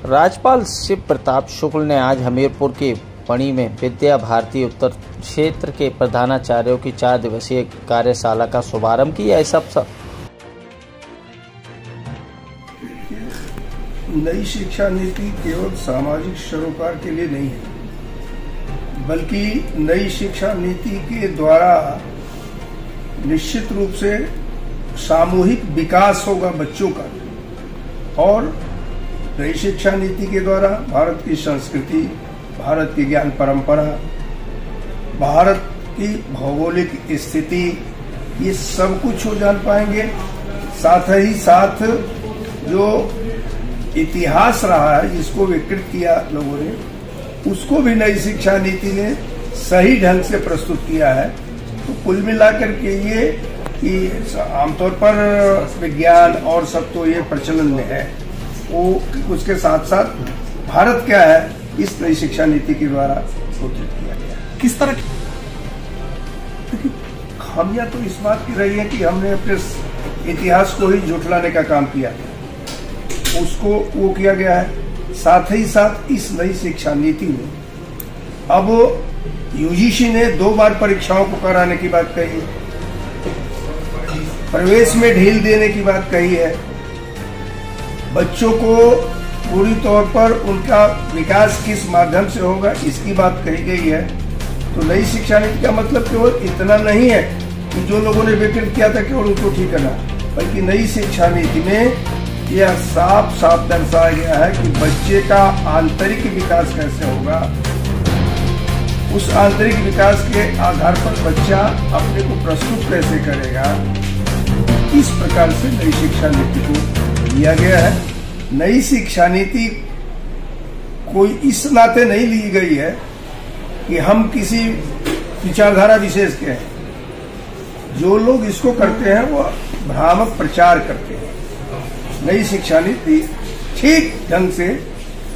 राज्यपाल शिव प्रताप शुक्ल ने आज हमीरपुर के पणी में विद्या भारती उत्तर क्षेत्र के प्रधानाचार्यों की 4 दिवसीय कार्यशाला का शुभारंभ किया। इस अवसर नई शिक्षा नीति केवल सामाजिक सरोकार के लिए नहीं है, बल्कि नई शिक्षा नीति के द्वारा निश्चित रूप से सामूहिक विकास होगा बच्चों का, और नई शिक्षा नीति के द्वारा भारत की संस्कृति, भारत की ज्ञान परंपरा, भारत की भौगोलिक स्थिति, ये सब कुछ हो जान पाएंगे। साथ ही साथ जो इतिहास रहा है, जिसको विकृत किया लोगों ने, उसको भी नई शिक्षा नीति ने सही ढंग से प्रस्तुत किया है। तो कुल मिलाकर के ये कि आमतौर पर विज्ञान और सब तो ये प्रचलन में है, वो उसके साथ साथ भारत क्या है इस नई शिक्षा नीति के द्वारा सूचित किया गया। किस तरह की खामियां तो इस बात की रही है कि हमने अपने इतिहास को ही झुठलाने का काम किया, उसको वो किया गया है। साथ ही साथ इस नई शिक्षा नीति में अब यूजीसी ने 2 बार परीक्षाओं को कराने की बात कही है, प्रवेश में ढील देने की बात कही है, बच्चों को पूरी तौर पर उनका विकास किस माध्यम से होगा इसकी बात कही गई है। तो नई शिक्षा नीति का मतलब केवल इतना नहीं है कि जो लोगों ने विकृत किया था केवल उनको ठीक करना, बल्कि नई शिक्षा नीति में यह साफ साफ दर्शाया गया है कि बच्चे का आंतरिक विकास कैसे होगा, उस आंतरिक विकास के आधार पर बच्चा अपने को प्रस्तुत कैसे करेगा। इस प्रकार से नई शिक्षा नीति को लिया गया है। नई शिक्षा नीति कोई इस नाते नहीं ली गई है कि हम किसी विचारधारा विशेष के हैं। जो लोग इसको करते हैं वो भ्रामक प्रचार करते हैं। नई शिक्षा नीति ठीक ढंग से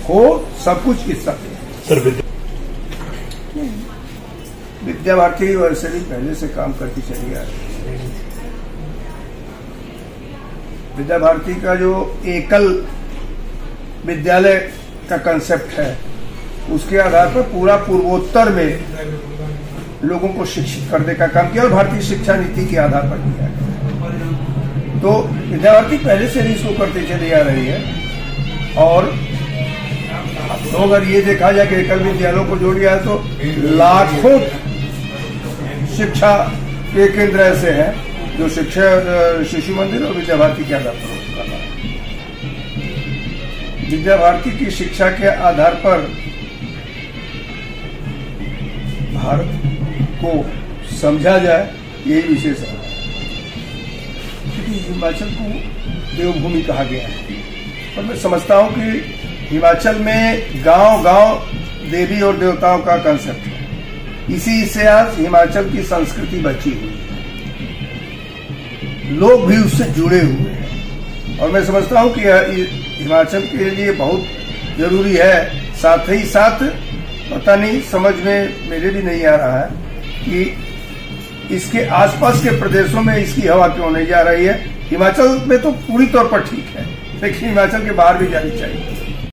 हो, सब कुछ इस सर विद्या भारती वैसे भी पहले से काम करती चली आ रही है। विद्या भारती का जो एकल विद्यालय का कंसेप्ट है, उसके आधार पर पूरा पूर्वोत्तर में लोगों को शिक्षित करने का काम किया और भारतीय शिक्षा नीति के आधार पर किया गया। तो विद्या भारती पहले से ही इसको करती चली आ रही है। और तो अगर ये देखा जाए कि एकल विद्यालयों को जोड़ दिया है तो लाखों शिक्षा के केंद्र ऐसे हैं जो शिक्षा शिशु मंदिर और विद्या भारती के आधार पर कर रहा है। विद्या भारती की शिक्षा के आधार पर भारत को समझा जाए, यही विशेष है। क्योंकि हिमाचल को देवभूमि कहा गया है, और मैं समझता हूं कि हिमाचल में गांव-गांव देवी और देवताओं का कंसेप्ट है। इसी से आज हिमाचल की संस्कृति बची हुई है, लोग भी उससे जुड़े हुए हैं, और मैं समझता हूं कि हिमाचल के लिए बहुत जरूरी है। साथ ही साथ पता नहीं, समझ में मेरे भी नहीं आ रहा है कि इसके आसपास के प्रदेशों में इसकी हवा क्यों नहीं जा रही है। हिमाचल में तो पूरी तौर पर ठीक है, लेकिन हिमाचल के बाहर भी जानी चाहिए।